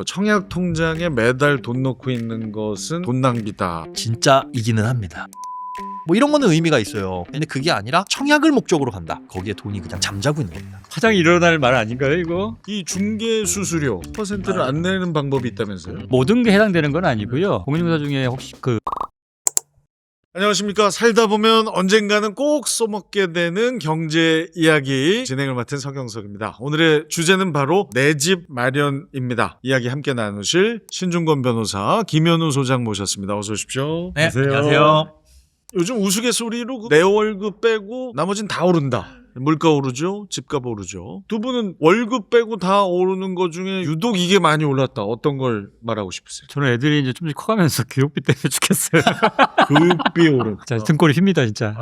청약 통장에 매달 돈 넣고 있는 것은 돈 낭비다. 진짜 이기는 합니다. 뭐 이런 거는 의미가 있어요. 근데 그게 아니라 청약을 목적으로 간다. 거기에 돈이 그냥 잠자고 있는 겁니다. 화장이 일어날 말 아닌가요 이거? 이 중개 수수료 %를 안 내는 방법이 있다면서요? 모든 게 해당되는 건 아니고요. 공인중개사 중에 혹시 안녕하십니까. 살다 보면 언젠가는 꼭 써먹게 되는 경제 이야기 진행을 맡은 서경석입니다. 오늘의 주제는 바로 내 집 마련입니다. 이야기 함께 나누실 신중권 변호사, 김현우 소장 모셨습니다. 어서 오십시오. 네, 안녕하세요. 요즘 우스갯소리로 내 월급 빼고 나머진 다 오른다. 물가 오르죠, 집값 오르죠. 두 분은 월급 빼고 다 오르는 것 중에 유독 이게 많이 올랐다. 어떤 걸 말하고 싶으세요? 저는 애들이 이제 좀씩 커가면서 교육비 때문에 죽겠어요. 교육비 오른. 자, 등골이 휩니다 진짜.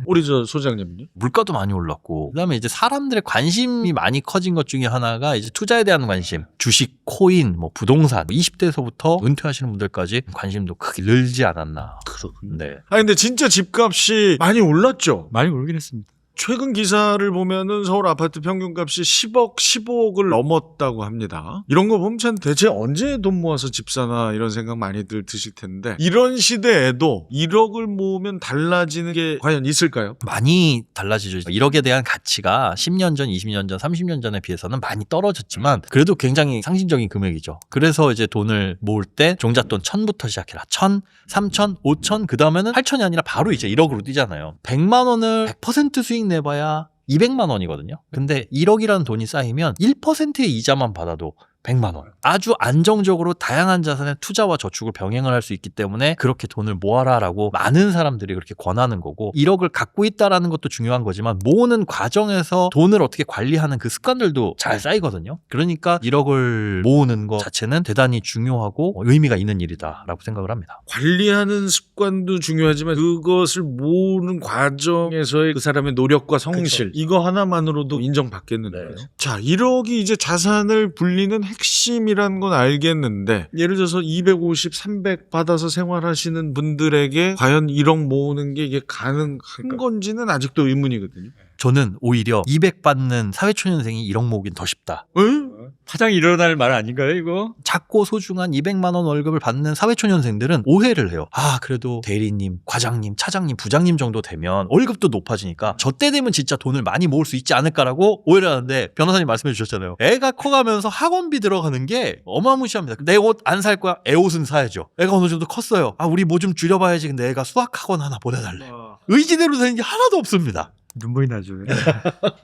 우리 저 소장님은요? 물가도 많이 올랐고 그다음에 이제 사람들의 관심이 많이 커진 것 중에 하나가 이제 투자에 대한 관심, 주식, 코인, 뭐 부동산, 20대에서부터 은퇴하시는 분들까지 관심도 크게 늘지 않았나. 그렇군요. 네. 아 근데 진짜 집값이 많이 올랐죠. 많이 오르긴 했습니다. 최근 기사를 보면은 서울 아파트 평균값이 10억, 15억을 넘었다고 합니다. 이런 거 보면 참 대체 언제 돈 모아서 집 사나 이런 생각 많이들 드실 텐데 이런 시대에도 1억을 모으면 달라지는 게 과연 있을까요? 많이 달라지죠. 1억에 대한 가치가 10년 전, 20년 전, 30년 전에 비해서는 많이 떨어졌지만 그래도 굉장히 상징적인 금액이죠. 그래서 이제 돈을 모을 때 종잣돈 1000부터 시작해라. 1000, 3000, 5000, 그 다음에는 8000이 아니라 바로 이제 1억으로 뛰잖아요. 100만 원을 100% 수익 내봐야 200만 원이거든요. 근데 1억이라는 돈이 쌓이면 1%의 이자만 받아도 100만 원. 아주 안정적으로 다양한 자산의 투자와 저축을 병행을 할 수 있기 때문에 그렇게 돈을 모아라라고 많은 사람들이 그렇게 권하는 거고 1억을 갖고 있다라는 것도 중요한 거지만 모으는 과정에서 돈을 어떻게 관리하는 그 습관들도 잘 쌓이거든요. 그러니까 1억을 모으는 것 자체는 대단히 중요하고 의미가 있는 일이다라고 생각을 합니다. 관리하는 습관도 중요하지만 그것을 모으는 과정에서의 그 사람의 노력과 성실 이거 하나만으로도 인정받겠는데요. 자, 1억이 이제 자산을 불리는 핵심이란 건 알겠는데 예를 들어서 250, 300 받아서 생활하시는 분들에게 과연 1억 모으는 게 이게 가능한 건지는 아직도 의문이거든요. 저는 오히려 200 받는 사회초년생이 1억 모으긴 더 쉽다. 응? 화장이 일어날 말 아닌가요 이거? 작고 소중한 200만 원 월급을 받는 사회초년생들은 오해를 해요. 아, 그래도 대리님, 과장님, 차장님, 부장님 정도 되면 월급도 높아지니까 저 때 되면 진짜 돈을 많이 모을 수 있지 않을까라고 오해를 하는데 변호사님 말씀해 주셨잖아요. 애가 커가면서 학원비 들어가는 게 어마무시합니다. 내 옷 안 살 거야? 애 옷은 사야죠. 애가 어느 정도 컸어요. 아, 우리 뭐 좀 줄여봐야지. 근데 애가 수학학원 하나 보내달래. 의지대로 되는 게 하나도 없습니다. 눈물이 나죠.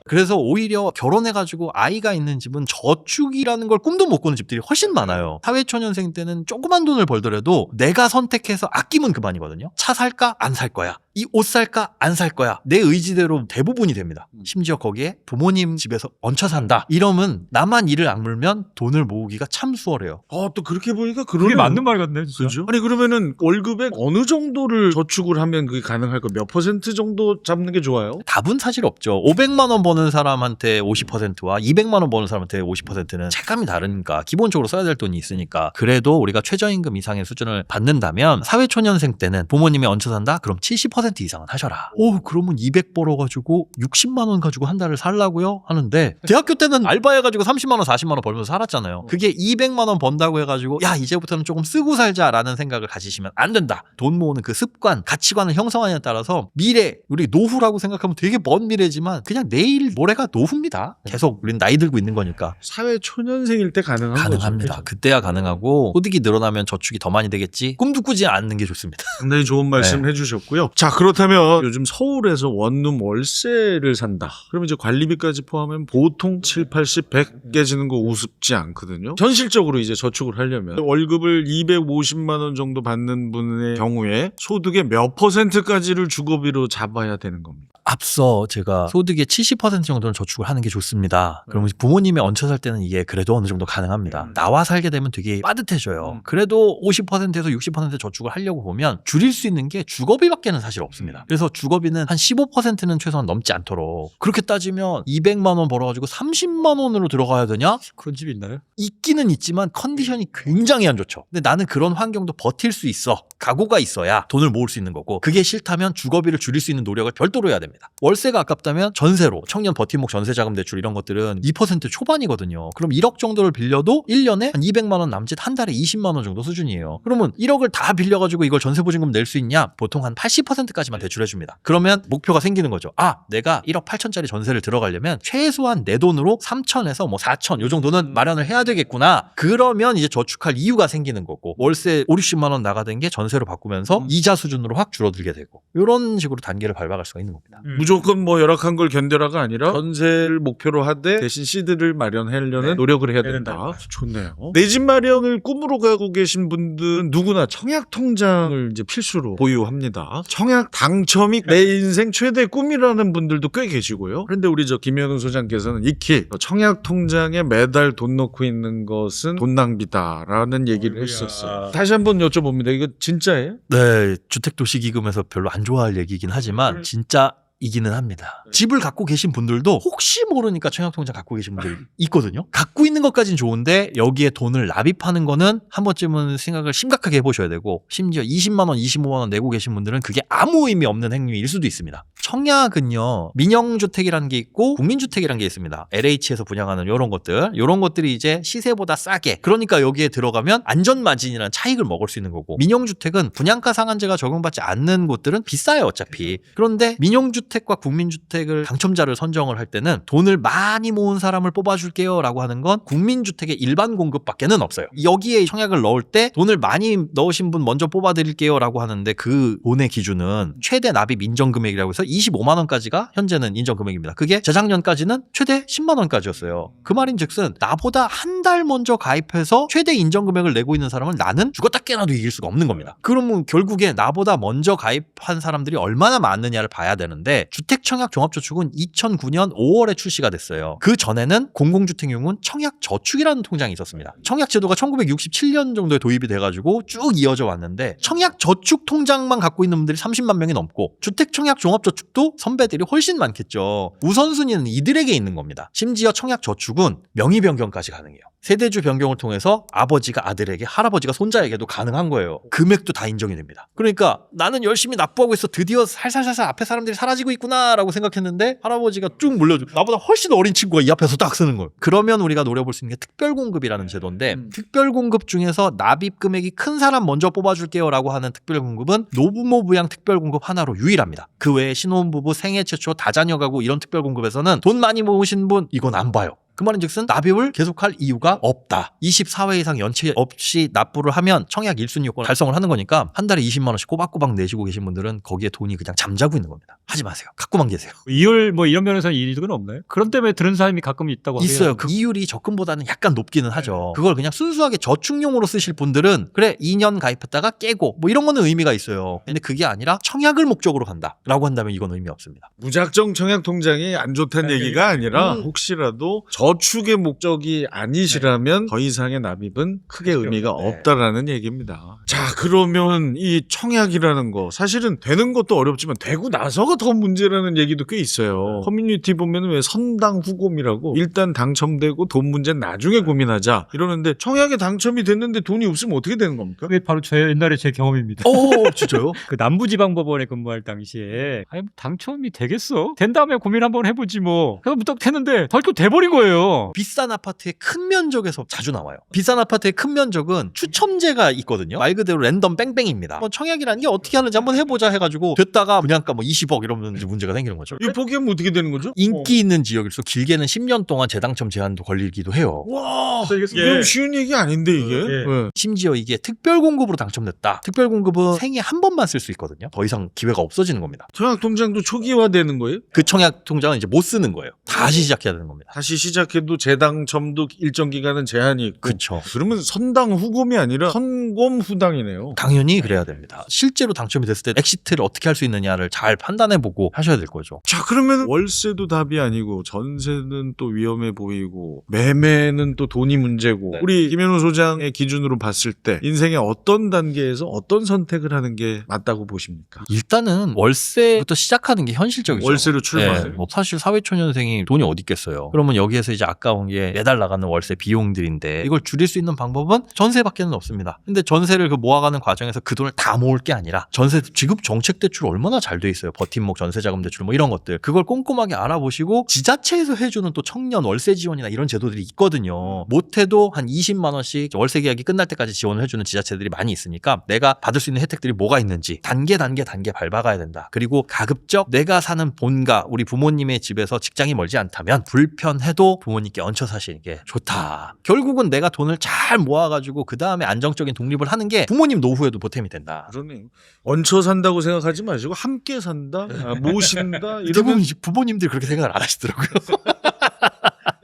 그래서 오히려 결혼해가지고 아이가 있는 집은 저축이라는 걸 꿈도 못 꾸는 집들이 훨씬 많아요. 사회초년생 때는 조그만 돈을 벌더라도 내가 선택해서 아끼면 그만이거든요. 차 살까? 안 살 거야. 이 옷 살까? 안 살 거야. 내 의지대로 대부분이 됩니다. 심지어 거기에 부모님 집에서 얹혀 산다. 이러면 나만 이를 악물면 돈을 모으기가 참 수월해요. 또 그렇게 보니까 그게 그러네. 맞는 말 같네 진짜. 그죠? 아니 그러면은 월급의 어느 정도를 저축을 하면 그게 가능할까? 몇 % 정도 잡는 게 좋아요? 답은 사실 없죠. 500만 원 버는 사람한테 50%와 200만 원 버는 사람한테 50%는 체감이 다르니까 기본적으로 써야 될 돈이 있으니까 그래도 우리가 최저임금 이상의 수준을 받는다면 사회초년생 때는 부모님이 얹혀 산다? 그럼 70% 이상은 하셔라. 그러면 200 벌어가지고 60만 원 가지고 한 달을 살라고요? 하는데 대학교 때는 알바해가지고 30만 원 40만 원 벌면서 살았잖아요. 그게 200만 원 번다고 해가지고 야 이제부터는 조금 쓰고 살자라는 생각을 가지시면 안 된다. 돈 모으는 그 습관, 가치관을 형성하느냐에 따라서 미래, 우리 노후라고 생각하면 되게 먼 미래지만 그냥 내일 모레가 노후입니다. 계속 우린 나이 들고 있는 거니까. 사회 초년생일 때 가능합니다. 거죠. 그때야 가능하고 소득이 늘어나면 저축이 더 많이 되겠지. 꿈도 꾸지 않는 게 좋습니다. 상당히 좋은 말씀 해주셨고요. 자, 그렇다면 요즘 서울에서 원룸 월세를 산다. 그러면 이제 관리비까지 포함하면 보통 7, 80, 100 깨지는 거 우습지 않거든요. 현실적으로 이제 저축을 하려면 월급을 250만 원 정도 받는 분의 경우에 소득의 몇 %까지를 주거비로 잡아야 되는 겁니다. 앞서 제가 소득의 70% 정도는 저축을 하는 게 좋습니다. 그러면 부모님이 얹혀 살 때는 이게 그래도 어느 정도 가능합니다. 나와 살게 되면 되게 빠듯해져요. 그래도 50%에서 60% 저축을 하려고 보면 줄일 수 있는 게 주거비밖에는 사실 사실 없습니다. 그래서 주거비는 한 15%는 최소한 넘지 않도록. 그렇게 따지면 200만 원 벌어가지고 30만 원으로 들어가야 되냐? 그런 집이 있나요? 있기는 있지만 컨디션이 굉장히 안 좋죠. 근데 나는 그런 환경도 버틸 수 있어. 각오가 있어야 돈을 모을 수 있는 거고, 그게 싫다면 주거비를 줄일 수 있는 노력을 별도로 해야 됩니다. 월세가 아깝다면 전세로, 청년 버팀목 전세자금 대출 이런 것들은 2% 초반이거든요. 그럼 1억 정도를 빌려도 1년에 한 200만 원 남짓, 한 달에 20만 원 정도 수준이에요. 그러면 1억을 다 빌려가지고 이걸 전세보증금 낼 수 있냐? 보통 한 80%까지만 대출해줍니다. 그러면 목표가 생기는 거죠. 아, 내가 1억 8천짜리 전세를 들어가려면 최소한 내 돈으로 3천에서 뭐 4천 요 정도는 마련을 해야 되겠구나. 그러면 이제 저축할 이유가 생기는 거고, 월세 5, 60만 원 나가던 게 전세로 바꾸면서 이자 수준으로 확 줄어들게 되고, 이런 식으로 단계를 밟아갈 수가 있는 겁니다. 무조건 뭐 열악한 걸 견뎌라가 아니라 전세를 목표로 하되 대신 시드를 마련하려는 노력을 해야 된다. 좋네요. 내 집 마련을 꿈으로 가고 계신 분들은 누구나 청약 통장을 이제 필수로 보유합니다. 청약 당첨이 내 인생 최대 꿈이라는 분들도 꽤 계시고요. 그런데 우리 저 김현우 소장께서는 익히 청약 통장에 매달 돈 넣고 있는 것은 돈 낭비다라는 얘기를 했었어요. 다시 한번 여쭤봅니다. 이거 진짜예요? 네, 주택도시기금에서 별로 안 좋아할 얘기긴 하지만 진짜 이기는 합니다. 집을 갖고 계신 분들도 혹시 모르니까 청약통장 갖고 계신 분들이 있거든요. 갖고 있는 것까진 좋은데 여기에 돈을 납입하는 거는 한 번쯤은 생각을 심각하게 해보셔야 되고, 심지어 20만 원, 25만 원 내고 계신 분들은 그게 아무 의미 없는 행위일 수도 있습니다. 청약은요, 민영주택이라는 게 있고 국민주택이라는 게 있습니다. LH에서 분양하는 이런 것들이 이제 시세보다 싸게, 그러니까 여기에 들어가면 안전마진이라는 차익을 먹을 수 있는 거고, 민영주택은 분양가 상한제가 적용받지 않는 곳들은 비싸요 어차피. 그런데 민영주택과 국민주택을 당첨자를 선정을 할 때는 돈을 많이 모은 사람을 뽑아줄게요 라고 하는 건 국민주택의 일반 공급밖에는 없어요. 여기에 청약을 넣을 때 돈을 많이 넣으신 분 먼저 뽑아드릴게요 라고 하는데, 그 돈의 기준은 최대 납입 인정금액이라고 해서 25만 원까지가 현재는 인정금액입니다. 그게 재작년까지는 최대 10만 원까지였어요. 그 말인 즉슨 나보다 한 달 먼저 가입해서 최대 인정금액을 내고 있는 사람을 나는 죽었다 깨나도 이길 수가 없는 겁니다. 그러면 결국에 나보다 먼저 가입한 사람들이 얼마나 많느냐를 봐야 되는데, 주택청약종합저축은 2009년 5월에 출시가 됐어요. 그 전에는 공공주택용은 청약저축이라는 통장이 있었습니다. 청약제도가 1967년 정도에 도입이 돼가지고 쭉 이어져 왔는데, 청약저축 통장만 갖고 있는 분들이 30만 명이 넘고 주택청약종합저축도 선배들이 훨씬 많겠죠. 우선순위는 이들에게 있는 겁니다. 심지어 청약저축은 명의 변경까지 가능해요. 세대주 변경을 통해서 아버지가 아들에게, 할아버지가 손자에게도 가능한 거예요. 금액도 다 인정이 됩니다. 그러니까 나는 열심히 납부하고 있어, 드디어 살살살살 앞에 사람들이 사라지고 있구나 라고 생각했는데, 할아버지가 쭉 물려줘. 나보다 훨씬 어린 친구가 이 앞에서 딱 쓰는 거예요. 그러면 우리가 노려볼 수 있는 게 특별공급이라는 제도인데, 특별공급 중에서 납입 금액이 큰 사람 먼저 뽑아줄게요 라고 하는 특별공급은 노부모 부양 특별공급 하나로 유일합니다. 그 외에 신혼부부, 생애 최초, 다자녀 가구 이런 특별공급에서는 돈 많이 모으신 분 이건 안 봐요. 그 말인즉슨 납입을 계속할 이유가 없다. 24회 이상 연체 없이 납부를 하면 청약 1순위 요건을 달성을 하는 거니까 한 달에 20만 원씩 꼬박꼬박 내시고 계신 분들은 거기에 돈이 그냥 잠자고 있는 겁니다. 하지 마세요. 갖고만 계세요. 이율 뭐 이런 면에서는 이득은 없나요? 그런 때문에 들은 사람이 가끔 있다고 있어요. 하더라고요. 그 이율이 적금보다는 약간 높기는 하죠. 그걸 그냥 순수하게 저축용으로 쓰실 분들은 그래 2년 가입했다가 깨고 뭐 이런 거는 의미가 있어요. 근데 그게 아니라 청약을 목적으로 간다라고 한다면 이건 의미 없습니다. 무작정 청약 통장이 안 좋다는 얘기가 아니라 혹시라도 저축의 목적이 아니시라면 더 이상의 납입은 크게 의미가 없다라는 얘기입니다. 자, 그러면 이 청약이라는 거 사실은 되는 것도 어렵지만 되고 나서가 더 문제라는 얘기도 꽤 있어요. 커뮤니티 보면 왜 선당 후곰이라고, 일단 당첨되고 돈 문제는 나중에 고민하자 이러는데, 청약에 당첨이 됐는데 돈이 없으면 어떻게 되는 겁니까? 그게 바로 옛날에 제 경험입니다. 오, 진짜요? 그 남부지방법원에 근무할 당시에 아니 뭐 당첨이 되겠어? 된 다음에 고민 한번 해보지 뭐. 그래서 무딱 됐는데 덜컥 돼버린 거예요. 비싼 아파트의 큰 면적에서 자주 나와요. 비싼 아파트의 큰 면적은 추첨제가 있거든요. 말 그대로 랜덤 뺑뺑입니다. 뭐 청약이라는 게 어떻게 하는지 한번 해보자 해가지고 됐다가 분양가 뭐 20억 이러면 이제 문제가 생기는 거죠. 이 포기하면 어떻게 되는 거죠? 인기 있는 지역일수록 길게는 10년 동안 재당첨 제한도 걸리기도 해요. 와, 그럼 쉬운 얘기 아닌데 이게. 네. 심지어 이게 특별공급으로 당첨됐다. 특별공급은 생애 한 번만 쓸 수 있거든요. 더 이상 기회가 없어지는 겁니다. 청약 통장도 초기화되는 거예요? 그 청약 통장은 이제 못 쓰는 거예요. 다시 시작해야 되는 겁니다. 다시 시작. 시작해도 재당첨도 일정 기간은 제한이 있고. 그렇죠. 그러면 선당 후곰이 아니라 선곰 후당이네요. 당연히 그래야 됩니다. 실제로 당첨이 됐을 때 엑시트를 어떻게 할 수 있느냐를 잘 판단해보고 하셔야 될 거죠. 자, 그러면 월세도 답이 아니고 전세는 또 위험해 보이고 매매는 또 돈이 문제고. 네. 우리 김현우 소장의 기준으로 봤을 때 인생의 어떤 단계에서 어떤 선택을 하는 게 맞다고 보십니까? 일단은 월세부터 시작하는 게 현실적이죠. 월세로 출발. 뭐 사실 사회초년생이 돈이 어디 있겠어요. 그러면 여기에서 이제 아까운 게 매달 나가는 월세 비용들인데 이걸 줄일 수 있는 방법은 전세밖에는 없습니다. 근데 전세를 그 모아가는 과정에서 그 돈을 다 모을 게 아니라 전세 지급 정책 대출 얼마나 잘 돼 있어요. 버팀목 전세자금 대출 뭐 이런 것들. 그걸 꼼꼼하게 알아보시고 지자체에서 해주는 또 청년 월세 지원이나 이런 제도들이 있거든요. 못해도 한 20만 원씩 월세 계약이 끝날 때까지 지원을 해주는 지자체들이 많이 있으니까 내가 받을 수 있는 혜택들이 뭐가 있는지 단계 밟아가야 된다. 그리고 가급적 내가 사는 본가 우리 부모님의 집에서 직장이 멀지 않다면 불편해도 부모님께 얹혀 사시는 게 좋다. 결국은 내가 돈을 잘 모아가지고 그 다음에 안정적인 독립을 하는 게 부모님 노후에도 보탬이 된다. 그러네요. 얹혀 산다고 생각하지 마시고 함께 산다, 모신다 이러면 대부분 부모님들이 그렇게 생각을 안 하시더라고요.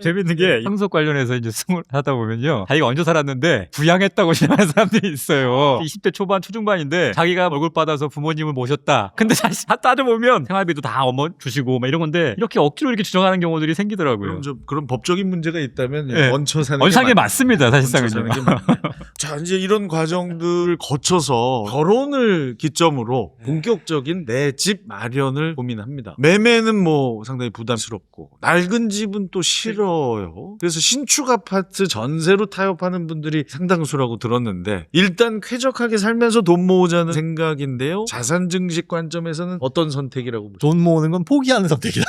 재밌는 게 상속 관련해서 이제 승을 하다 보면요. 자기가 얹어 살았는데 부양했다고 생각하는 사람들이 있어요. 20대 초반 초중반인데 자기가 월급 받아서 부모님을 모셨다. 근데 사실 다 따져보면 생활비도 다 어머 주시고 막 이런 건데 이렇게 억지로 이렇게 주장하는 경우들이 생기더라고요. 그런 법적인 문제가 있다면 네. 얹혀 사는 얹어 사는 게 맞- 맞습니다. 얹혀 사실상은요. 사는 게 맞네. 자, 이제 이런 과정들을 거쳐서 결혼을 기점으로 본격적인 내 집 마련을 고민합니다. 매매는 뭐 상당히 부담스럽고 낡은 집은 또 싫어요. 그래서 신축 아파트 전세로 타협하는 분들이 상당수라고 들었는데 일단 쾌적하게 살면서 돈 모으자는 생각인데요. 자산 증식 관점에서는 어떤 선택이라고 보십니까? 돈 모으는 건 포기하는 선택이다.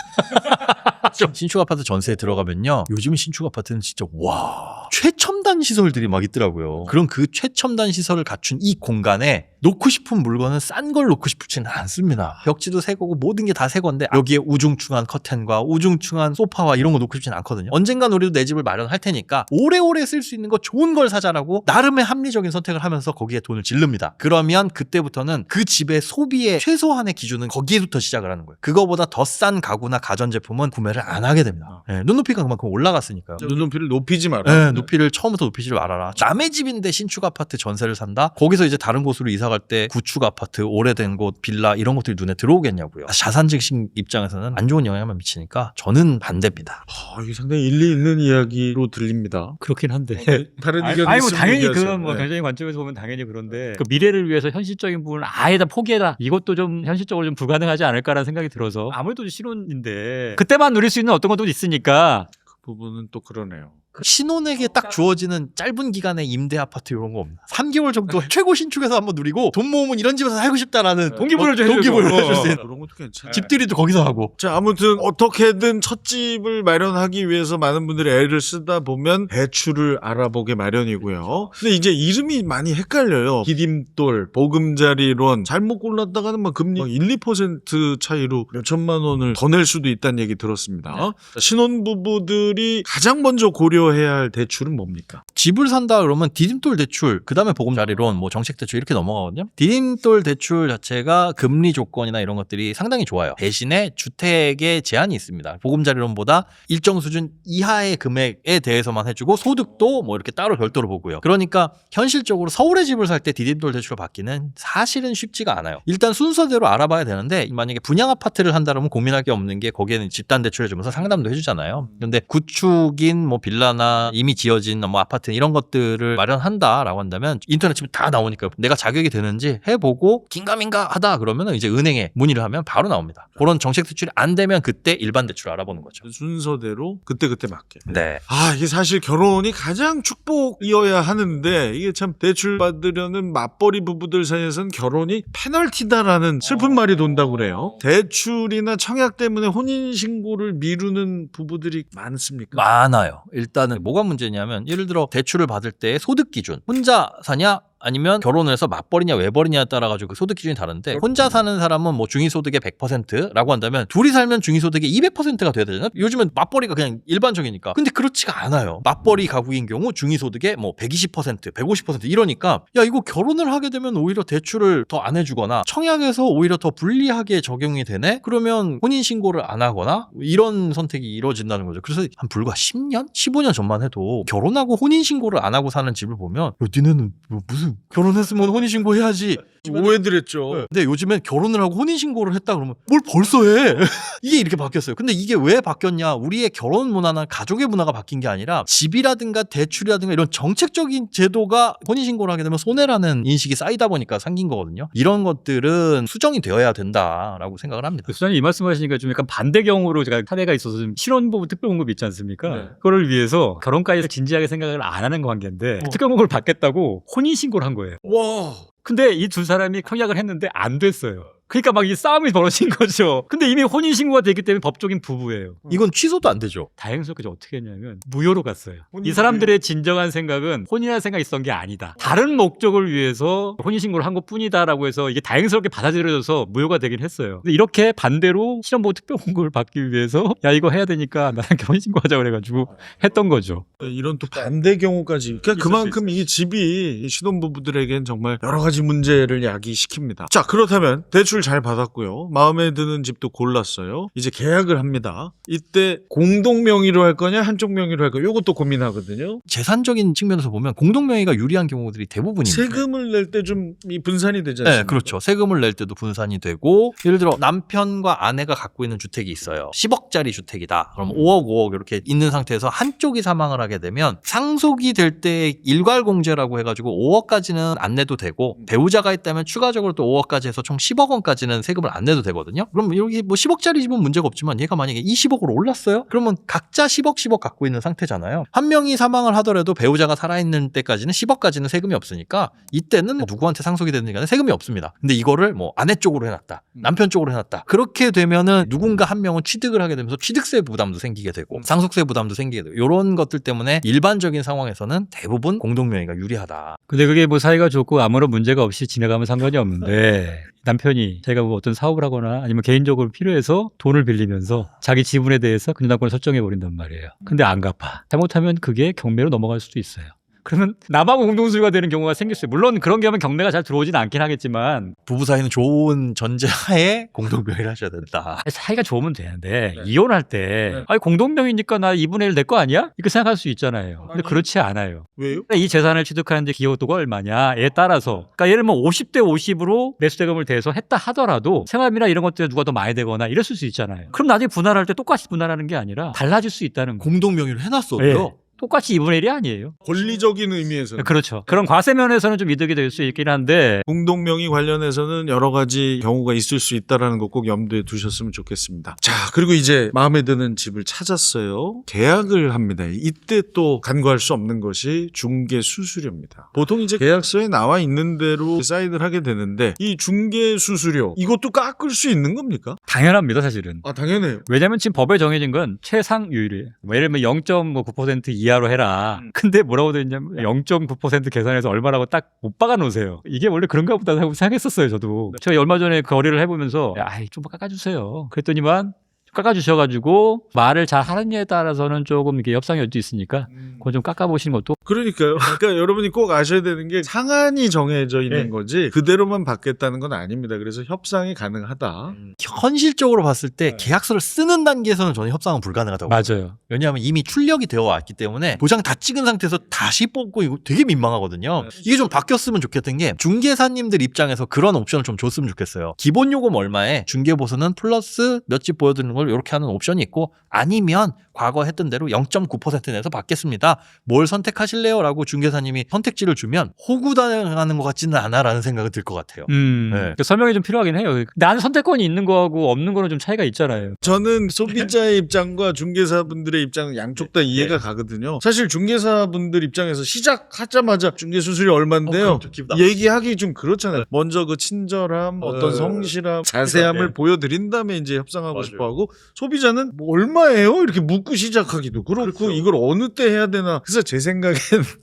신축 아파트 전세에 들어가면요. 요즘 신축 아파트는 진짜 와 최첨단 시설들이 막 있더라고요. 그럼 그 최첨단 시설을 갖춘 이 공간에 놓고 싶은 물건은 싼 걸 놓고 싶지는 않습니다. 벽지도 새 거고 모든 게 다 새 건데 여기에 우중충한 커튼과 우중충한 소파와 이런 거 놓고 싶지는 않거든요. 언젠간 우리도 내 집을 마련할 테니까 오래오래 쓸 수 있는 거 좋은 걸 사자라고 나름의 합리적인 선택을 하면서 거기에 돈을 질릅니다. 그러면 그때부터는 그 집의 소비의 최소한의 기준은 거기에부터 시작을 하는 거예요. 그거보다 더 싼 가구나 가전제품은 구매를 안 하게 됩니다. 눈높이가 그만큼 올라갔으니까요. 눈높이를 높이지 마라. 네, 높이를 처음부터 높이지 말아라. 남의 집인데 신축 아파트 전세를 산다? 거기서 이제 다른 곳으로 이사 갈 때 구축 아파트, 오래된 곳, 빌라 이런 것들이 눈에 들어오겠냐고요. 자산 증식 입장에서는 안 좋은 영향만 미치니까 저는 반대입니다. 이게 상당히 일리 있는 이야기로 들립니다. 그렇긴 한데. 다른 의견 아니 뭐 있으면 당연히 얘기하세요. 그건 뭐 네. 경제적인 관점에서 보면 당연히 그런데 그 미래를 위해서 현실적인 부분을 아예 다 포기해라. 이것도 좀 현실적으로 좀 불가능하지 않을까라는 생각이 들어서 아무래도 신혼인데 그때만 누릴 수 있는 어떤 것도 있으니까 그 부분은 또 그러네요. 신혼에게 딱 주어지는 짧은 기간의 임대 아파트 이런 거 없나? 3개월 정도 최고 신축에서 한번 누리고 돈 모으면 이런 집에서 살고 싶다라는 동기부여를 좀 해주고. 동기부여를 해줄 수 있는 그런 것도 괜찮아요. 집들이도 거기서 하고. 자, 아무튼 어떻게든 첫 집을 마련하기 위해서 많은 분들이 애를 쓰다 보면 대출을 알아보게 마련이고요. 근데 이제 이름이 많이 헷갈려요. 디딤돌, 보금자리론 잘못 골랐다가는 막 금리 1~2% 차이로 몇 천만 원을 더 낼 수도 있다는 얘기 들었습니다. 신혼부부들이 가장 먼저 고려해야 할 대출은 뭡니까? 집을 산다 그러면 디딤돌 대출, 그 다음에 보금자리론, 뭐 정책대출 이렇게 넘어가거든요. 디딤돌 대출 자체가 금리 조건이나 이런 것들이 상당히 좋아요. 대신에 주택에 제한이 있습니다. 보금자리론보다 일정 수준 이하의 금액에 대해서만 해주고 소득도 뭐 이렇게 따로 별도로 보고요. 그러니까 현실적으로 서울에 집을 살 때 디딤돌 대출을 받기는 사실은 쉽지가 않아요. 일단 순서대로 알아봐야 되는데 만약에 분양 아파트를 한다면 고민할 게 없는 게 거기에는 집단 대출을 주면서 상담도 해주잖아요. 근데 구축인 뭐 빌라나 이미 지어진 뭐 아파트 이런 것들을 마련한다라고 한다면 인터넷 치면 다 나오니까 내가 자격이 되는지 해보고 긴가민가 하다 그러면 이제 은행에 문의를 하면 바로 나옵니다. 그런 정책 대출이 안 되면 그때 일반 대출을 알아보는 거죠. 순서대로 그때그때 맞게. 네. 이게 사실 결혼이 가장 축복이어야 하는데 이게 참 대출 받으려는 맞벌이 부부들 사이에서는 결혼이 페널티다라는 슬픈 말이 돈다고 그래요. 대출이나 청약 때문에 혼인신고를 미루는 부부들이 많습니까? 많아요. 일단은 뭐가 문제냐면 예를 들어 대출을 받을 때 소득 기준 혼자 사냐 아니면 결혼을 해서 맞벌이냐 외벌이냐에 따라 가지고 그 소득 기준이 다른데 혼자 사는 사람은 뭐 중위소득의 100%라고 한다면 둘이 살면 중위소득의 200%가 돼야 되잖아요. 요즘은 맞벌이가 그냥 일반적이니까. 근데 그렇지가 않아요. 맞벌이 가구인 경우 중위소득의 뭐 120%, 150% 이러니까 야 이거 결혼을 하게 되면 오히려 대출을 더 안 해주거나 청약에서 오히려 더 불리하게 적용이 되네? 그러면 혼인신고를 안 하거나 이런 선택이 이루어진다는 거죠. 그래서 한 불과 10년? 15년 전만 해도 결혼하고 혼인신고를 안 하고 사는 집을 보면 야, 니네는 뭐 무슨 결혼했으면 혼인신고 해야지. 오해들 했죠. 근데 요즘엔 결혼을 하고 혼인신고를 했다 그러면 뭘 벌써 해? 이게 이렇게 바뀌었어요. 근데 이게 왜 바뀌었냐? 우리의 결혼 문화나 가족의 문화가 바뀐 게 아니라 집이라든가 대출이라든가 이런 정책적인 제도가 혼인신고를 하게 되면 손해라는 인식이 쌓이다 보니까 생긴 거거든요. 이런 것들은 수정이 되어야 된다라고 생각을 합니다. 수장님 이 말씀하시니까 좀 약간 반대 경우로 제가 사례가 있어서 좀 신혼부부 특별공급 있지 않습니까? 네. 그거를 위해서 결혼까지 진지하게 생각을 안 하는 관계인데 특별공급을 받겠다고 혼인신고를 한 거예요. 와. 근데 이 두 사람이 청약을 했는데 안 됐어요. 그러니까 막 이 싸움이 벌어진 거죠. 근데 이미 혼인신고가 됐기 때문에 법적인 부부예요. 이건 취소도 안 되죠. 다행스럽게 어떻게 했냐면 무효로 갔어요. 혼인 이 사람들의 진정한 생각은 혼인할 생각이 있었던 게 아니다. 다른 목적을 위해서 혼인신고를 한 것뿐이다라고 해서 이게 다행스럽게 받아들여져서 무효가 되긴 했어요. 근데 이렇게 반대로 신혼부부 특별공급을 받기 위해서 야 이거 해야 되니까 나랑 결혼신고하자 그래가지고 했던 거죠. 이런 또 반대 경우까지. 그러니까 그만큼 이 집이 이 신혼부부들에겐 정말 여러 가지 문제를 야기시킵니다. 자, 그렇다면 대출 잘 받았고요. 마음에 드는 집도 골랐어요. 이제 계약을 합니다. 이때 공동 명의로 할 거냐 한쪽 명의로 할 거냐 이것도 고민하거든요. 재산적인 측면에서 보면 공동명의가 유리한 경우들이 대부분입니다. 세금을 낼 때 좀 이 분산이 되지 않습니까? 네, 그렇죠. 세금을 낼 때도 분산이 되고 예를 들어 남편과 아내가 갖고 있는 주택이 있어요. 10억짜리 주택이다. 그럼 5억, 5억 이렇게 있는 상태에서 한쪽이 사망을 하게 되면 상속이 될 때 일괄공제라고 해가지고 5억까지는 안 내도 되고 배우자가 있다면 추가적으로 또 5억까지 해서 총 10억 원까지는 세금을 안 내도 되거든요. 그럼 여기 뭐 10억짜리 집은 문제가 없지만 얘가 만약에 20억으로 올랐어요? 그러면 각자 10억, 10억 갖고 있는 상태잖아요. 한 명이 사망을 하더라도 배우자가 살아있는 때까지는 10억까지는 세금이 없으니까 이때는 누구한테 상속이 되는 간에 세금이 없습니다. 근데 이거를 뭐 아내 쪽으로 해놨다. 남편 쪽으로 해놨다. 그렇게 되면은 누군가 한 명은 취득을 하게 되면서 취득세 부담도 생기게 되고 상속세 부담도 생기게 되고 이런 것들 때문에 일반적인 상황에서는 대부분 공동명의가 유리하다. 근데 그게 뭐 사이가 좋고 아무런 문제가 없이 지나가면 상관이 없는데 남편이 자기가 뭐 어떤 사업을 하거나 아니면 개인적으로 필요해서 돈을 빌리면서 자기 지분에 대해서 근저당권을 설정해 버린단 말이에요. 근데 안 갚아. 잘못하면 그게 경매로 넘어갈 수도 있어요. 그러면 남하고 공동소유가 되는 경우가 생길 수 있어요. 물론 그런 경우는 경매가 잘 들어오진 않긴 하겠지만 부부 사이는 좋은 전제하에 공동명의를 하셔야 된다. 사이가 좋으면 되는데 네. 이혼할 때 네. 아니 공동명의니까 나 2분의 1 내 거 아니야? 이렇게 생각할 수 있잖아요. 근데 아니. 그렇지 않아요. 왜요? 이 재산을 취득하는데 기여도가 얼마냐에 따라서 그러니까 예를 들면 50대 50으로 매수대금을 대서 했다 하더라도 생활비나 이런 것들에 누가 더 많이 되거나 이랬을 수 있잖아요. 그럼 나중에 분할할 때 똑같이 분할하는 게 아니라 달라질 수 있다는 거. 공동명의를 해놨어도 네. 똑같이 2분의 1이 아니에요. 권리적인 의미에서는 그렇죠. 그런 과세 면에서는 좀 이득이 될 수 있긴 한데 공동명의 관련해서는 여러 가지 경우가 있을 수 있다는 거 꼭 염두에 두셨으면 좋겠습니다. 자, 그리고 이제 마음에 드는 집을 찾았어요. 계약을 합니다. 이때 또 간과할 수 없는 것이 중개 수수료입니다. 보통 이제 계약서에 나와 있는 대로 사인을 하게 되는데 이 중개 수수료 이것도 깎을 수 있는 겁니까? 당연합니다, 사실은. 아, 당연해요. 왜냐하면 지금 법에 정해진 건 최상유율이에요. 뭐 예를 들면 0.9% 이하로 해라. 근데 뭐라고 돼 있냐면 0.9% 계산해서 얼마라고 딱 못 박아 놓으세요. 이게 원래 그런가 보다 하고 생각했었어요, 저도. 제가 얼마 전에 거래를 해보면서 아이 좀 깎아주세요. 그랬더니만 깎아주셔가지고 말을 잘 하느냐에 따라서는 조금 이렇게 협상이 올 수 있으니까 그거 좀 깎아보시는 것도. 그러니까요. 그러니까 여러분이 꼭 아셔야 되는 게 상한이 정해져 있는 네. 거지 그대로만 받겠다는 건 아닙니다. 그래서 협상이 가능하다. 현실적으로 봤을 때 네. 계약서를 쓰는 단계에서는 저는 협상은 불가능하다고 봐요. 맞아요. 왜냐하면 이미 출력이 되어 왔기 때문에 도장 다 찍은 상태에서 다시 뽑고 이거 되게 민망하거든요. 이게 좀 바뀌었으면 좋겠던 게 중개사님들 입장에서 그런 옵션을 좀 줬으면 좋겠어요. 기본 요금 얼마에 중개보수는 플러스 몇 집 보여드리는 걸 이렇게 하는 옵션이 있고 아니면 과거 했던 대로 0.9% 내서 받겠습니다. 뭘 선택하실래요? 라고 중개사님이 선택지를 주면 호구당하는 것 같지는 않아라는 생각이 들 것 같아요. 네. 그러니까 설명이 좀 필요하긴 해요. 나는 선택권이 있는 거하고 없는 거는 좀 차이가 있잖아요. 저는 소비자의 입장과 중개사분들의 입장은 양쪽 다 이해가 가거든요. 사실 중개사분들 입장에서 시작하자마자 중개 수수료 얼마인데요. 그렇죠. 기분 나쁘죠. 얘기하기 좀 그렇잖아요. 먼저 그 친절함, 어떤 성실함, 자세함을 네. 보여드린 다음에 이제 협상하고 맞아요. 싶어하고 또 소비자는 뭐 얼마예요? 이렇게 묻고 시작하기도 그렇고 그렇죠. 이걸 어느 때 해야 되나. 그래서 제 생각엔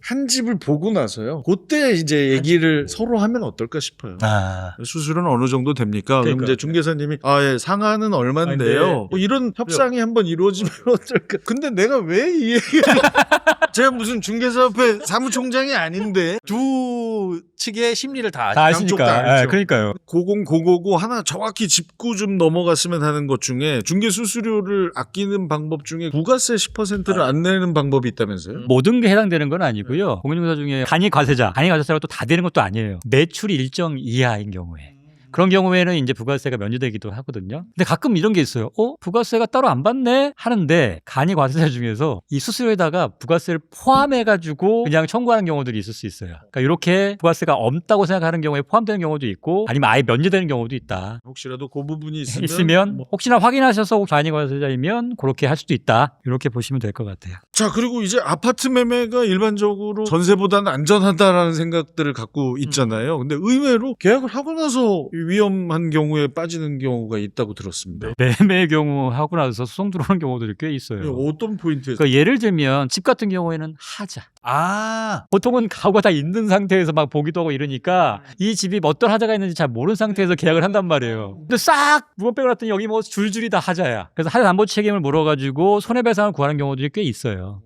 한 집을 보고 나서요. 그때 이제 얘기를 서로 하면 어떨까 싶어요. 수수료는 어느 정도 됩니까? 그럼 그러니까. 이제 중개사님이 예, 상한은 얼마인데요? 뭐 이런 협상이 한번 이루어지면 어떨까? 근데 내가 왜 이 얘기를 제가 무슨 중개사협회 사무총장이 아닌데 두 측의 심리를 다 다 아시죠? 양쪽 다 아시니까. 알죠. 예, 그러니까요. 고고고 하나 정확히 짚고 좀 넘어갔으면 하는 것 중에 중개 수수료를 아끼는 방법 중에 부가세 10%를 안 내는 방법이 있다면서요? 모든 게 해당되는 건 아니고요. 공인중개사 중에 단위 과세자라고 또 다 되는 것도 아니에요. 매출이 일정 이하인 경우에. 그런 경우에는 이제 부가세가 면제되기도 하거든요. 근데 가끔 이런 게 있어요. 부가세가 따로 안 받네? 하는데 간이 과세자 중에서 이 수수료에다가 부가세를 포함해가지고 그냥 청구하는 경우들이 있을 수 있어요. 그러니까 이렇게 부가세가 없다고 생각하는 경우에 포함되는 경우도 있고 아니면 아예 면제되는 경우도 있다. 혹시라도 그 부분이 있으면, 있으면 혹시나 확인하셔서 간이 과세자이면 그렇게 할 수도 있다. 이렇게 보시면 될 것 같아요. 자, 그리고 이제 아파트 매매가 일반적으로 전세보다는 안전하다라는 생각들을 갖고 있잖아요. 근데 의외로 계약을 하고 나서 위험한 경우에 빠지는 경우가 있다고 들었습니다. 매매의 경우 하고 나서 소송 들어오는 경우들이 꽤 있어요. 어떤 포인트에서? 그러니까 예를 들면 집 같은 경우에는 하자. 보통은 가구가 다 있는 상태에서 막 보기도 하고 이러니까 이 집이 어떤 하자가 있는지 잘 모르는 상태에서 계약을 한단 말이에요. 근데 싹 물건 빼고 났더니 여기 뭐 줄줄이 다 하자야. 그래서 하자 담보 책임을 물어가지고 손해배상을 구하는 경우들이 꽤 있어요.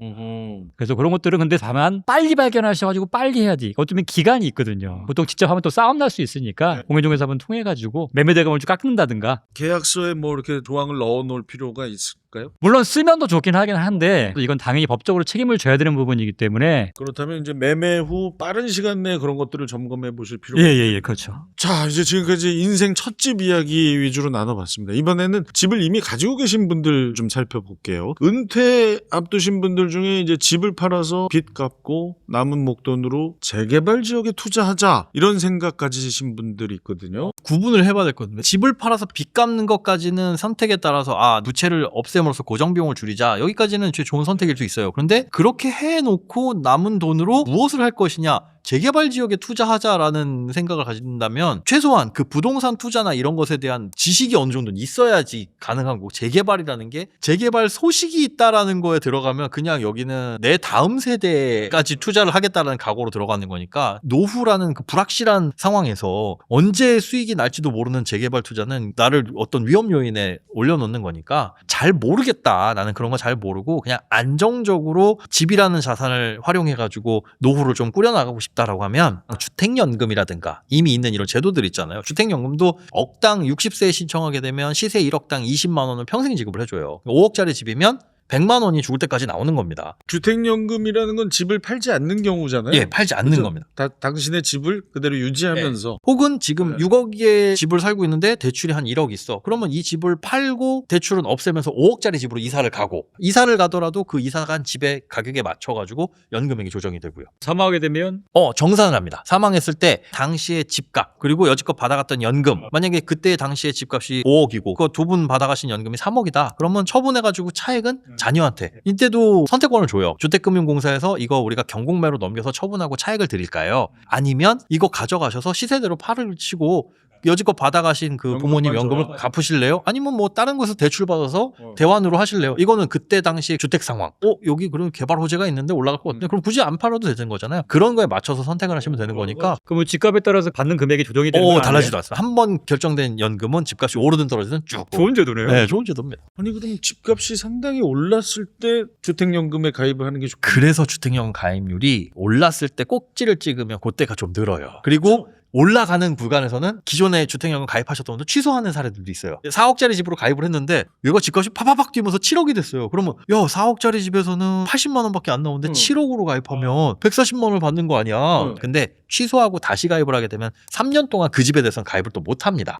그래서 그런 것들은 근데 다만 빨리 발견하셔가지고 빨리 해야지. 어쩌면 기간이 있거든요. 보통 직접 하면 또 싸움 날 수 있으니까 공인중개사분 통해가지고 매매대금을 좀 깎는다든가. 계약서에 뭐 이렇게 조항을 넣어 놓을 필요가 있을까요? 물론 쓰면 더 좋긴 하긴 한데 이건 당연히 법적으로 책임을 져야 되는 부분이기 때문에 그렇다면 이제 매매 후 빠른 시간 내에 그런 것들을 점검해 보실 필요가 예, 그렇죠. 자, 이제 지금까지 인생 첫집 이야기 위주로 나눠봤습니다. 이번에는 집을 이미 가지고 계신 분들 좀 살펴볼게요. 은퇴 앞두신 분들 중에 이제 집을 팔아서 빚 갚고 남은 목돈으로 재개발 지역에 투자하자 이런 생각 가지신 분들이 있거든요. 구분을 해봐야 될 것 같은데 집을 팔아서 빚 갚는 것까지는 선택에 따라서 부채를 없앰으로써 고정비용을 줄이자 여기까지는 좋은 선택일 수 있어요. 그런데 그렇게 해놓고 남은 돈으로 무엇을 할 것이냐 재개발 지역에 투자하자라는 생각을 가진다면 최소한 그 부동산 투자나 이런 것에 대한 지식이 어느 정도는 있어야지 가능한 거고 재개발이라는 게 재개발 소식이 있다라는 거에 들어가면 그냥 여기는 내 다음 세대까지 투자를 하겠다라는 각오로 들어가는 거니까 노후라는 그 불확실한 상황에서 언제 수익이 날지도 모르는 재개발 투자는 나를 어떤 위험 요인에 올려놓는 거니까 잘 모르겠다. 나는 그런 거 잘 모르고 그냥 안정적으로 집이라는 자산을 활용해가지고 노후를 좀 꾸려나가고 싶다라고 하면 주택연금이라든가 이미 있는 이런 제도들 있잖아요. 주택연금도 억당 60세에 신청하게 되면 시세 1억당 20만 원을 평생 지급을 해줘요. 5억짜리 집이면 100만 원이 죽을 때까지 나오는 겁니다. 주택연금이라는 건 집을 팔지 않는 경우잖아요. 예, 팔지 않는 그렇죠? 겁니다. 당신의 집을 그대로 유지하면서 혹은 지금 6억의 집을 살고 있는데 대출이 한 1억 있어. 그러면 이 집을 팔고 대출은 없애면서 5억짜리 집으로 이사를 가고 이사를 가더라도 그 이사 간 집의 가격에 맞춰가지고 연금액이 조정이 되고요. 사망하게 되면 정산을 합니다. 사망했을 때 당시의 집값 그리고 여지껏 받아갔던 연금 만약에 그때 당시의 집값이 5억이고 그 두 분 받아가신 연금이 3억이다. 그러면 처분해가지고 차액은 자녀한테 이때도 선택권을 줘요. 주택금융공사에서 이거 우리가 경공매로 넘겨서 처분하고 차액을 드릴까요? 아니면 이거 가져가셔서 시세대로 팔을 치고 여지껏 받아가신 그 부모님 연금을 갚으실래요? 아니면 뭐 다른 곳에서 대출 받아서 대환으로 하실래요? 이거는 그때 당시 주택 상황. 여기 그럼 개발 호재가 있는데 올라갈 것 같은데 그럼 굳이 안 팔아도 되는 거잖아요. 그런 거에 맞춰서 선택을 하시면 되는 거니까. 그럼 집값에 따라서 받는 금액이 조정이 되는 건 달라지도 않습니다. 한 번 결정된 연금은 집값이 오르든 떨어지든 쭉. 좋은 제도네요. 네, 좋은 제도입니다. 아니 그럼 집값이 상당히 올랐을 때 주택연금에 가입을 하는 게 좋겠네요. 그래서 주택연금 가입률이 올랐을 때 꼭지를 찍으면 그때가 좀 늘어요. 그리고 올라가는 구간에서는 기존에 주택연금 가입하셨던 분들 취소하는 사례들도 있어요. 4억짜리 집으로 가입을 했는데 얘가 집값이 파파팍 뛰면서 7억이 됐어요. 그러면 4억짜리 집에서는 80만 원밖에 안 나오는데 7억으로 가입하면 140만 원을 받는 거 아니야. 근데 취소하고 다시 가입을 하게 되면 3년 동안 그 집에 대해서는 가입을 또 못 합니다.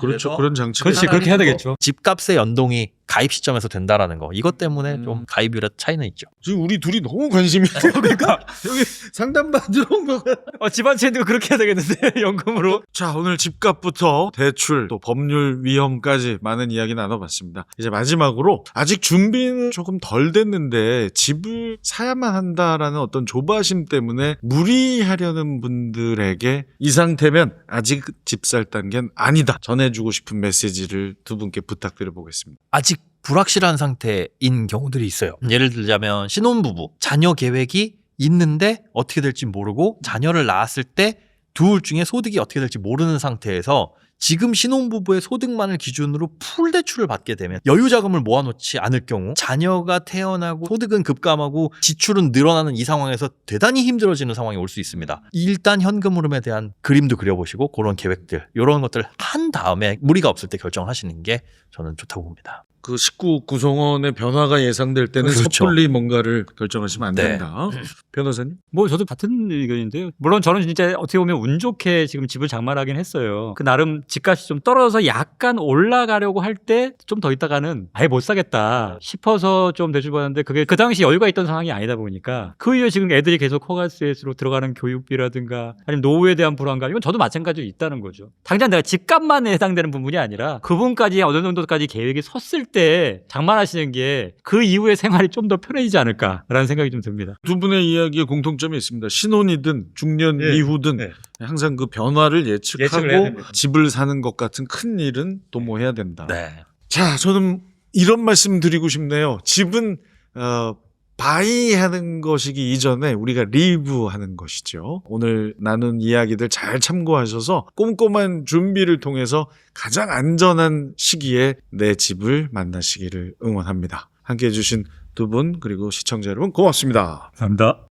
그렇죠. 그런 장치가 그렇지, 그렇게 해야 되겠죠. 집값의 연동이 가입 시점에서 된다라는 거. 이것 때문에 좀 가입률의 차이는 있죠. 지금 우리 둘이 너무 관심이 있어요. 그러니까 여기 상담 받으러 온 거가. 집안 체인도 그렇게 해야 되겠는데 연금으로. 자, 오늘 집값부터 대출 또 법률 위험까지 많은 이야기 나눠봤습니다. 이제 마지막으로 아직 준비는 조금 덜 됐는데 집을 사야만 한다라는 어떤 조바심 때문에 무리하려는 분들에게 이 상태면 아직 집 살 단계는 아니다. 전해주고 싶은 메시지를 두 분께 부탁드려 보겠습니다. 아직 불확실한 상태인 경우들이 있어요. 예를 들자면 신혼부부, 자녀 계획이 있는데 어떻게 될지 모르고 자녀를 낳았을 때 둘 중에 소득이 어떻게 될지 모르는 상태에서 지금 신혼부부의 소득만을 기준으로 풀 대출을 받게 되면 여유 자금을 모아놓지 않을 경우 자녀가 태어나고 소득은 급감하고 지출은 늘어나는 이 상황에서 대단히 힘들어지는 상황이 올 수 있습니다. 일단 현금 흐름에 대한 그림도 그려보시고 그런 계획들 이런 것들 한 다음에 무리가 없을 때 결정하시는 게 저는 좋다고 봅니다. 그 식구 구성원의 변화가 예상될 때는 그렇죠. 섣불리 뭔가를 결정하시면 안 네. 된다. 변호사님? 뭐 저도 같은 의견인데요. 물론 저는 진짜 어떻게 보면 운 좋게 지금 집을 장만하긴 했어요. 그 나름 집값이 좀 떨어져서 약간 올라가려고 할 때 좀 더 있다가는 아예 못 사겠다 싶어서 좀 대출받았는데 그게 그 당시 여유가 있던 상황이 아니다 보니까 그 이후에 지금 애들이 계속 커갈수록 들어가는 교육비라든가 아니면 노후에 대한 불안감 이건 저도 마찬가지로 있다는 거죠. 당장 내가 집값만 해당되는 부분이 아니라 그분까지 어느 정도까지 계획이 섰을 때 장만하시는 게 그 이후의 생활이 좀 더 편해지지 않을까라는 생각이 좀 듭니다. 두 분의 이야기에 공통점이 있습니다. 신혼이든 중년 예. 이후든 네. 항상 그 변화를 예측을 해야 예측하고 됩니다. 집을 사는 것 같은 큰 일은 도모해야 된다. 네. 자, 저는 이런 말씀 드리고 싶네요. 집은 바이하는 것이기 이전에 우리가 리브하는 것이죠. 오늘 나눈 이야기들 잘 참고하셔서 꼼꼼한 준비를 통해서 가장 안전한 시기에 내 집을 만나시기를 응원합니다. 함께해 주신 두 분 그리고 시청자 여러분 고맙습니다. 감사합니다.